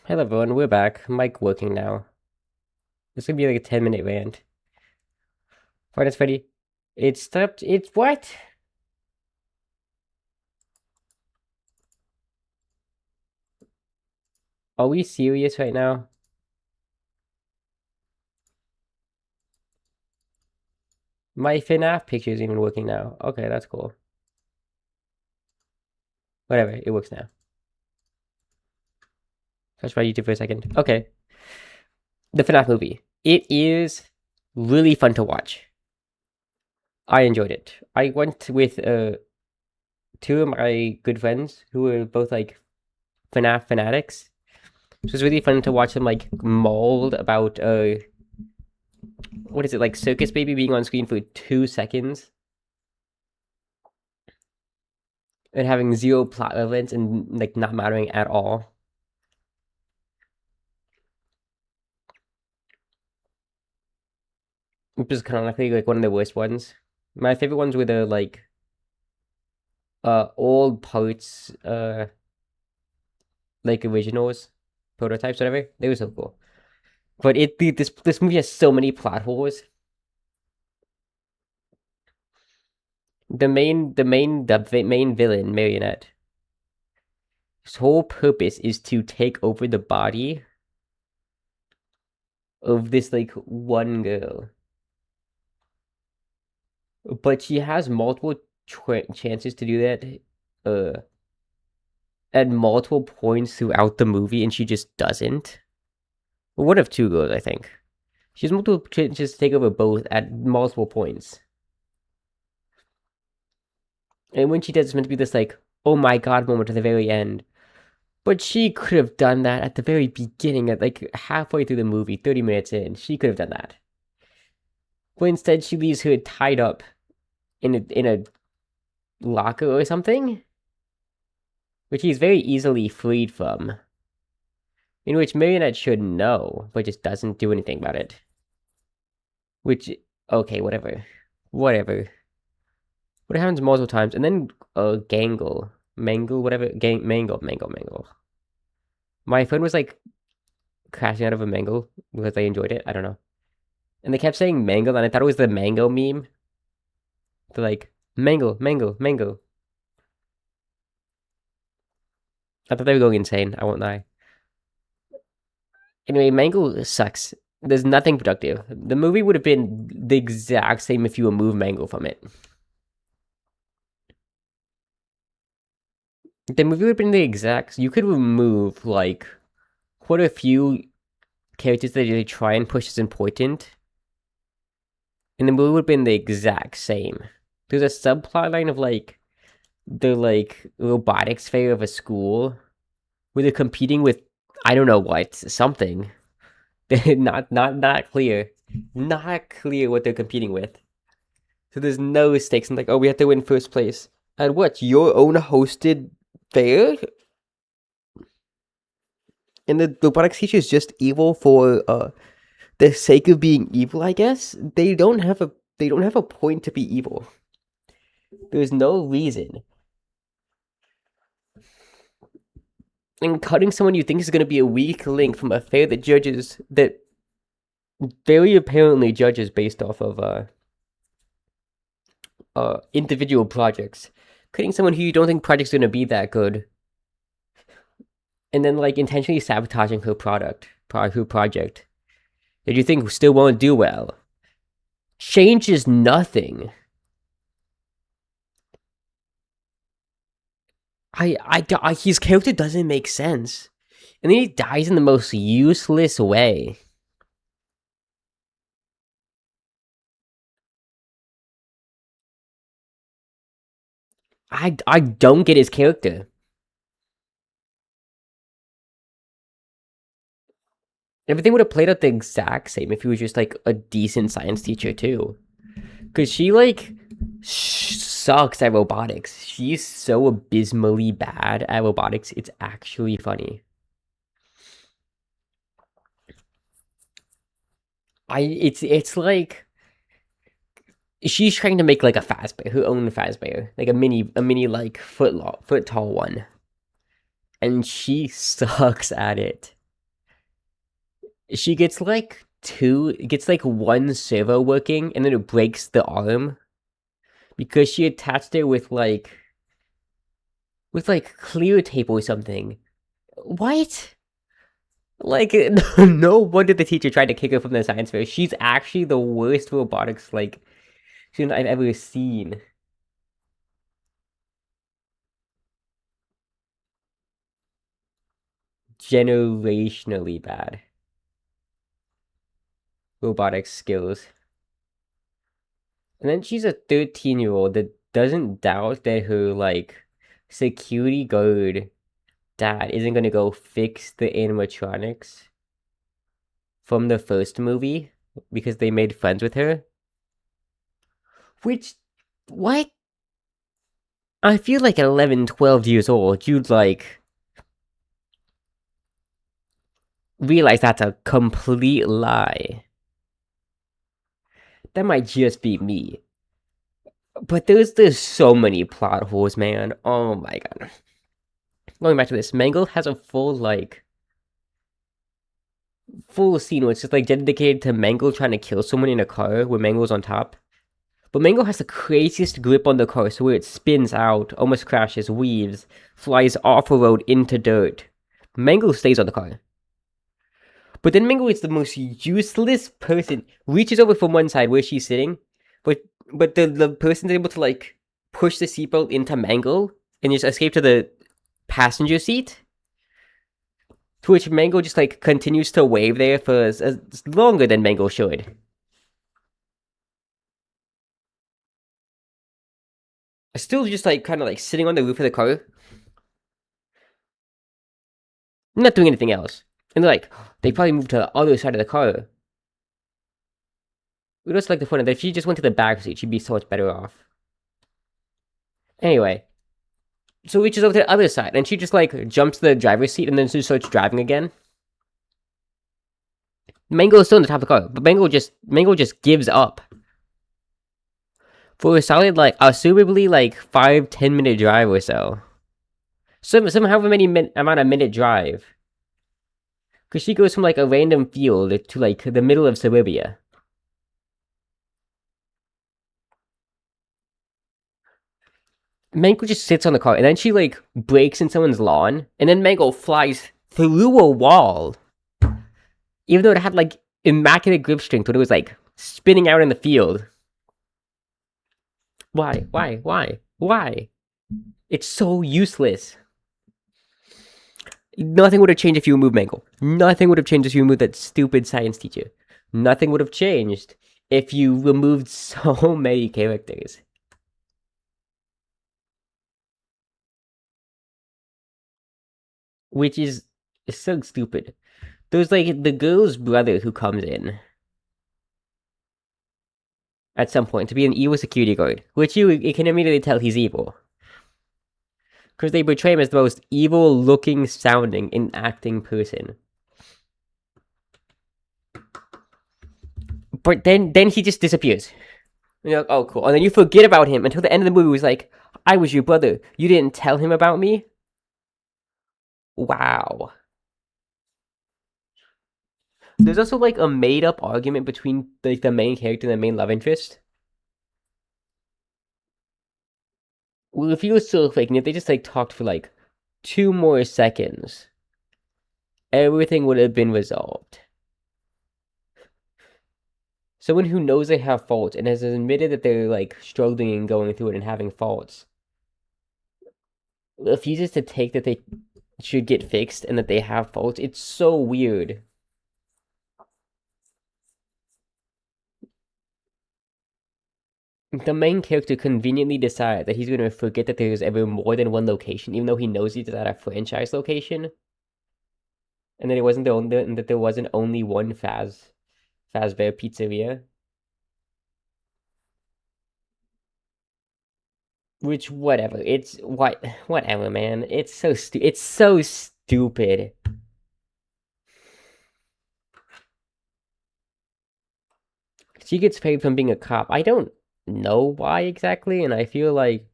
Hello everyone, we're back. Mic working now. This could be like a 10-minute rant. Finance Freddy. It stopped. It's what? Are we serious right now? My FNAF picture isn't even working now. Okay, that's cool. Whatever, it works now. Let's try YouTube for a second. Okay. The FNAF movie. It is really fun to watch. I enjoyed it. I went with two of my good friends who were both like FNAF fanatics. So it was really fun to watch them like mold about what is it, like Circus Baby being on screen for 2 seconds and having zero plot relevance and like not mattering at all. Which is canonically like one of the worst ones. My favorite ones were the like old parts, like originals, prototypes, whatever. They were so cool. But this movie has so many plot holes. The main villain, Marionette, his whole purpose is to take over the body of this like one girl. But she has multiple chances to do that uh at multiple points throughout the movie, and she just doesn't. Well, one of two girls, I think. She has multiple chances to take over both at multiple points. And when she does, it's meant to be this like, oh my god moment at the very end. But she could have done that at the very beginning, at like halfway through the movie, 30 minutes in. She could have done that. But instead, she leaves her tied up in a locker or something, which he's very easily freed from. In which Marionette should know, but just doesn't do anything about it. Which, okay, whatever. Whatever. But it happens multiple times. And then, Mangle, whatever. Mangle. My friend was like crashing out of a mango because they enjoyed it. I don't know. And they kept saying mango, and I thought it was the mango meme. They're like, mango. I thought they were going insane. I won't lie. Anyway, Mangle sucks. There's nothing productive. The movie would have been the exact same if you remove Mangle from it. The movie would have been the exact. You could remove like quite a few characters that they try and push as important, and the movie would have been the exact same. There's a subplot line of like the like robotics fair of a school where they're competing with I don't know what something. Not clear. Not clear what they're competing with. So there's no stakes. I'm like, oh, we have to win first place. And what? Your own hosted fair? And the robotics teacher is just evil for the sake of being evil, I guess. They don't have a point to be evil. There's no reason. And cutting someone you think is going to be a weak link from a fair that very apparently judges based off of individual projects. Cutting someone who you don't think project's going to be that good, and then like intentionally sabotaging her project that you think still won't do well, changes nothing. His character doesn't make sense, and then he dies in the most useless way. I don't get his character. Everything would have played out the exact same if he was just like a decent science teacher too. Cause she like sucks at robotics. She's so abysmally bad at robotics. It's actually funny. It's like she's trying to make like a Fazbear, her own Fazbear, like a mini like foot tall one, and she sucks at it. She gets like one servo working, and then it breaks the arm because she attached it with clear tape or something. What? Like, no wonder the teacher tried to kick her from the science fair. She's actually the worst robotics student I've ever seen. Generationally bad robotics skills. And then she's a 13-year-old that doesn't doubt that her security guard dad isn't gonna go fix the animatronics from the first movie because they made friends with her. Which, what? I feel like at 11, 12 years old, you'd realize that's a complete lie. That might just be me. But there's so many plot holes, man. Oh my god. Going back to this, Mangle has a full scene where it's just dedicated to Mangle trying to kill someone in a car where Mangle's on top. But Mangle has the craziest grip on the car, so where it spins out, almost crashes, weaves, flies off a road into dirt. Mangle stays on the car. But then Mangle is the most useless person. Reaches over from one side where she's sitting, but the person's able to push the seatbelt into Mangle and just escape to the passenger seat. To which Mangle just continues to wave there for as longer than Mangle should. Still just kind of sitting on the roof of the car, not doing anything else. And they probably moved to the other side of the car. It was the point that if she just went to the back seat, she'd be so much better off. Anyway, so reaches over to the other side, and she just jumps to the driver's seat, and then she starts driving again. Mango is still on the top of the car, but Mango just gives up. For a solid assumably 5-10 minute drive or so. However many amount of minute drive. Because she goes from a random field to the middle of suburbia. Mango just sits on the car, and then she breaks in someone's lawn, and then Mango flies through a wall. Even though it had immaculate grip strength when it was spinning out in the field. Why? Why? It's so useless. Nothing would have changed if you removed Mangle. Nothing would have changed if you removed that stupid science teacher. Nothing would have changed if you removed so many characters. Which is so stupid. There's the girl's brother who comes in at some point to be an evil security guard, which you can immediately tell he's evil. Because they portray him as the most evil looking, sounding, and acting person. But then he just disappears. And you're like, oh, cool. And then you forget about him until the end of the movie was like, I was your brother. You didn't tell him about me? Wow. There's also a made up argument between the main character and the main love interest. Well, if he was still faking it, they just talked for 2 more seconds, everything would have been resolved. Someone who knows they have faults and has admitted that they're struggling and going through it and having faults refuses to take that they should get fixed and that they have faults. It's so weird. The main character conveniently decides that he's going to forget that there's ever more than one location, even though he knows he's at a franchise location, and that it wasn't that there wasn't only one Fazbear pizzeria. Which whatever, whatever, man. It's so stupid. She gets paid from being a cop. I don't know why exactly, and I feel like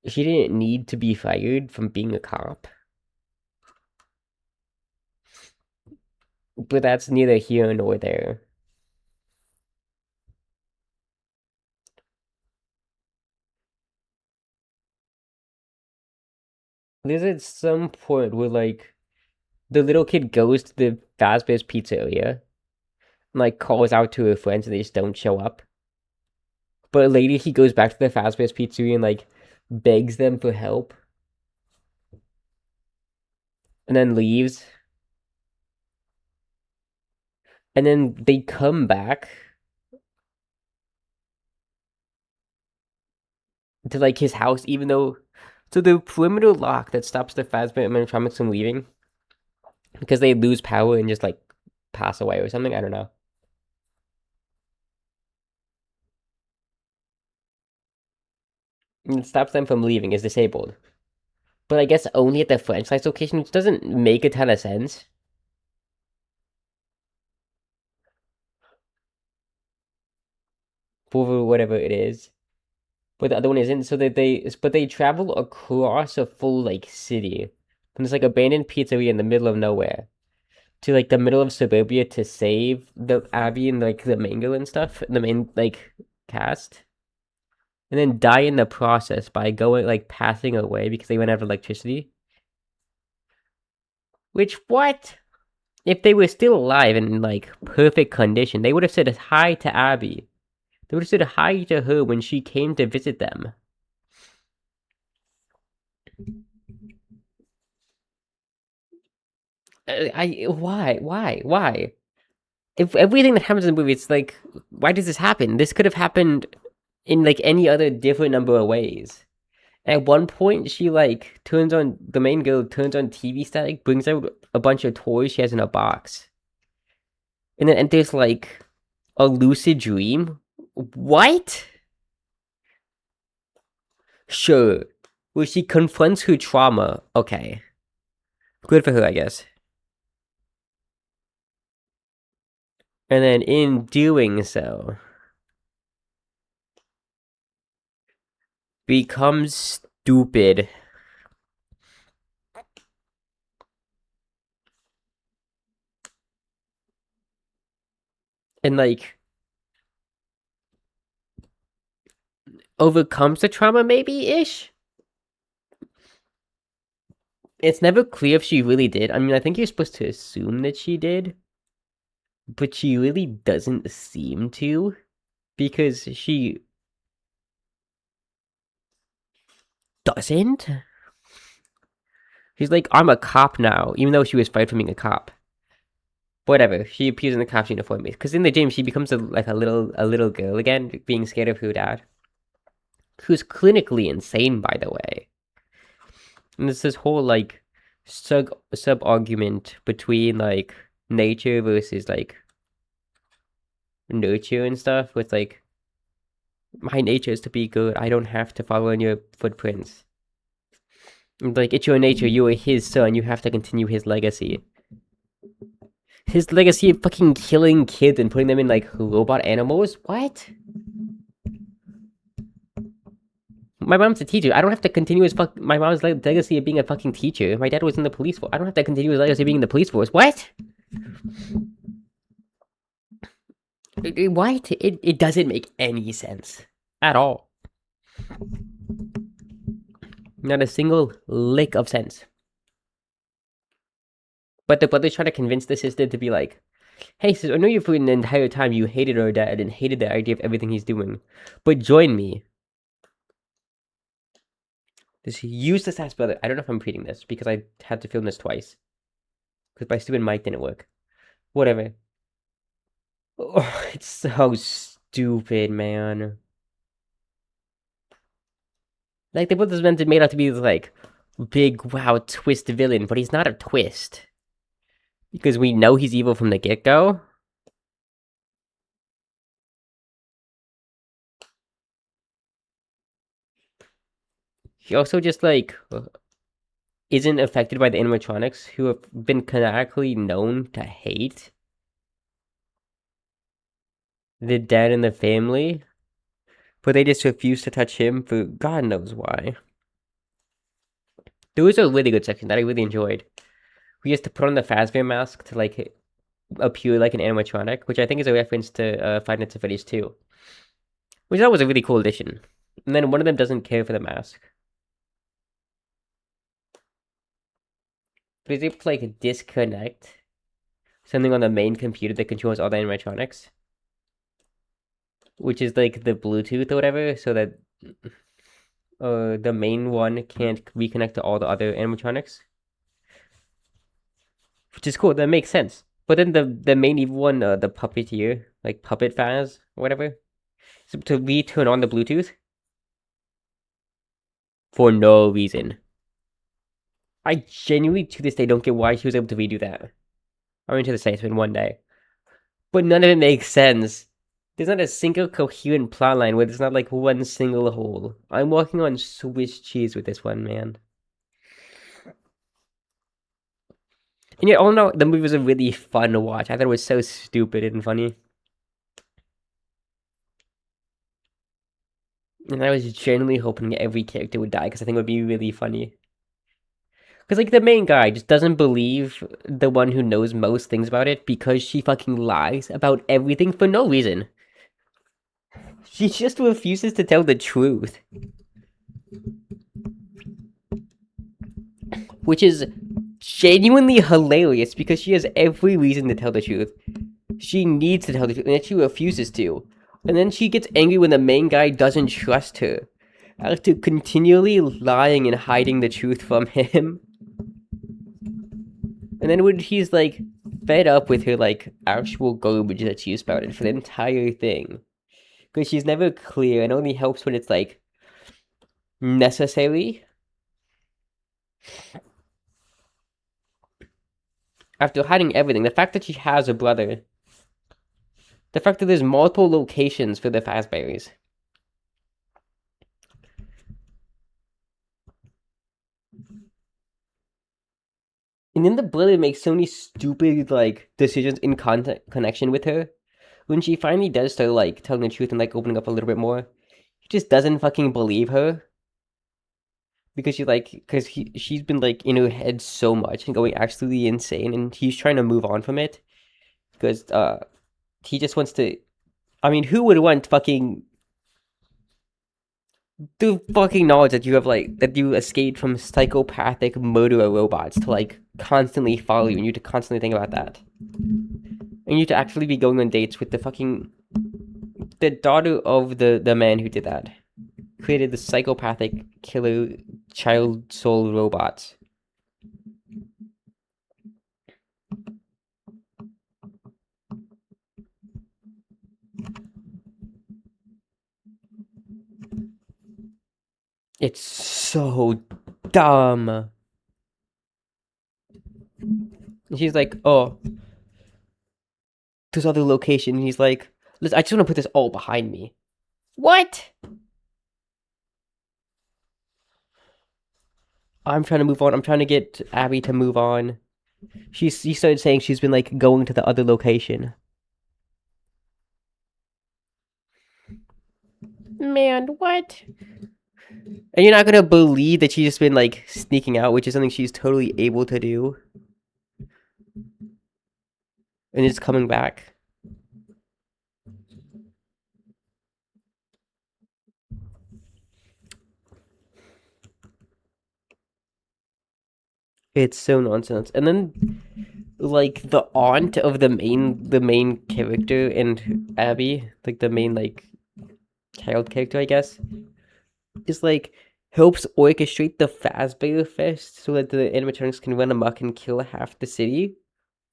she didn't need to be fired from being a cop. But that's neither here nor there. There's at some point where like the little kid goes to the Fazbear's Pizzeria and like calls out to her friends and they just don't show up. But later he goes back to the Fazbear's Pizzeria and like begs them for help and then leaves. And then they come back to like his house, even though so the perimeter lock that stops the Fazbear animatronics from leaving because they lose power and just like pass away or something. I don't know. It stops them from leaving is disabled. But I guess only at the franchise location, which doesn't make a ton of sense. For whatever it is. But the other one isn't, so that they travel across a full like city. From this like abandoned pizzeria in the middle of nowhere to like the middle of suburbia to save the Abby and like the Mangle and stuff, the main like cast. And then die in the process by going like passing away because they went out of electricity. Which what? If they were still alive and in like perfect condition, they would have said hi to Abby. They would have said hi to her when she came to visit them. Why? If everything that happens in the movie, it's like, why does this happen? This could have happened in like any other different number of ways. At one point, she like turns on the main girl turns on TV static, brings out a bunch of toys she has in a box, and then enters like a lucid dream. What? Sure. Where she confronts her trauma. Okay. Good for her, I guess. And then in doing so, becomes stupid. And like overcomes the trauma maybe ish. It's never clear if she really did. I mean, I think you're supposed to assume that she did, but she really doesn't seem to because she doesn't. She's like, I'm a cop now, even though she was fired from being a cop. Whatever. She appears in the cop's uniform because in the gym she becomes like a little girl again, being scared of her dad, who's clinically insane, by the way. And there's this whole like sub argument between like nature versus like nurture and stuff. With like my nature is to be good. I don't have to follow in your footprints. And, like it's your nature. You are his son. You have to continue his legacy. His legacy of fucking killing kids and putting them in like robot animals. What? My mom's a teacher. I don't have to continue my mom's legacy of being a fucking teacher. My dad was in the police force. I don't have to continue his legacy of being in the police force. What? What? It doesn't make any sense at all. Not a single lick of sense. But the brother's trying to convince the sister to be like, hey, sis, I know you for an entire time you hated our dad and hated the idea of everything he's doing, but join me. This useless ass brother. I don't know if I'm repeating this because I had to film this twice. Because my stupid mic didn't work. Whatever. Oh, it's so stupid, man. Like, the brother's meant to made out to be this, like, big, wow, twist villain, but he's not a twist. Because we know he's evil from the get-go. He also just, like, isn't affected by the animatronics, who have been canonically known to hate the dad and the family. But they just refuse to touch him for God knows why. There was a really good section that I really enjoyed. We used to put on the Fazbear mask to, like, appear like an animatronic, which I think is a reference to Five Nights at Freddy's 2, which I thought was a really cool addition. And then one of them doesn't care for the mask, but is able to like disconnect something on the main computer that controls all the animatronics, which is like the Bluetooth or whatever, so that the main one can't reconnect to all the other animatronics, which is cool. That makes sense. But then the main evil one, the puppeteer, like Puppet Faz or whatever, is able to re-turn on the Bluetooth for no reason. I genuinely to this day don't get why she was able to redo that. I went to the States in one day, but none of it makes sense. There's not a single coherent plotline where there's not like one single hole. I'm walking on Swiss cheese with this one, man. And yet, all in all, the movie was a really fun to watch. I thought it was so stupid and funny. And I was genuinely hoping every character would die because I think it would be really funny. Because, like, the main guy just doesn't believe the one who knows most things about it because she fucking lies about everything for no reason. She just refuses to tell the truth. Which is genuinely hilarious because she has every reason to tell the truth. She needs to tell the truth, and yet she refuses to. And then she gets angry when the main guy doesn't trust her. After continually lying and hiding the truth from him. And then when he's like fed up with her like actual garbage that she spouted for the entire thing. Because she's never clear and only helps when it's like necessary. After hiding everything, the fact that she has a brother. The fact that there's multiple locations for the Fazberries. And then the brother makes so many stupid, like, decisions in connection with her. When she finally does start, like, telling the truth and, like, opening up a little bit more, he just doesn't fucking believe her. Because she's been, like, in her head so much and going absolutely insane, and he's trying to move on from it. Because, he just wants to... I mean, who would want fucking... the fucking knowledge that you have, like, that you escaped from psychopathic murderer robots to, like, constantly follow you, and you to constantly think about that. And you to actually be going on dates with the daughter of the man who did that. Created the psychopathic killer child soul robots. It's so dumb. And she's like, oh, this other location. And he's like, listen, I just want to put this all behind me. What? I'm trying to move on. I'm trying to get Abby to move on. She started saying she's been like going to the other location. Man, what? And you're not gonna believe that she's just been like sneaking out, which is something she's totally able to do. And it's coming back. It's so nonsense. And then like the aunt of the main character and Abby, like the main like child character, I guess, is like helps orchestrate the Fazbear Fest so that the animatronics can run amok and kill half the city.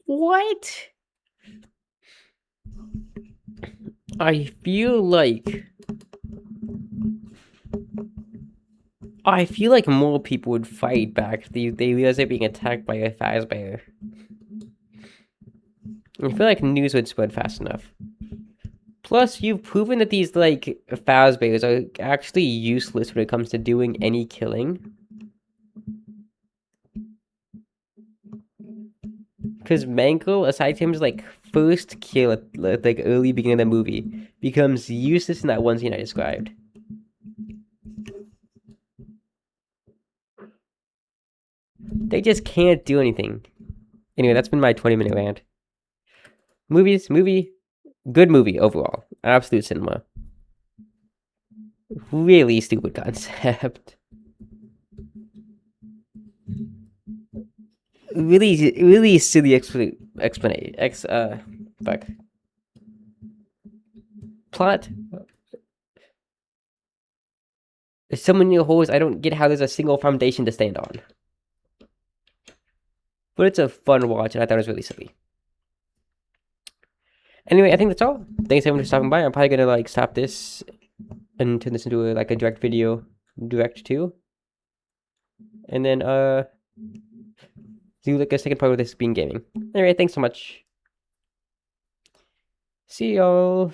What? I feel like more people would fight back if they realize they're being attacked by a Fazbear. I feel like news would spread fast enough. Plus, you've proven that these, like, Fazbears are actually useless when it comes to doing any killing. Because Mangle, aside from his, like, first kill at, like, early beginning of the movie, becomes useless in that one scene I described. They just can't do anything. Anyway, that's been my 20-minute rant. Good movie overall. Absolute cinema. Really stupid concept. Really silly explanation. Fuck. Plot. There's so many holes. I don't get how there's a single foundation to stand on. But it's a fun watch, and I thought it was really silly. Anyway, I think that's all. Thanks everyone for stopping by. I'm probably gonna like stop this and turn this into a direct video, direct too, and then do like a second part of this being gaming. Anyway, thanks so much. See y'all.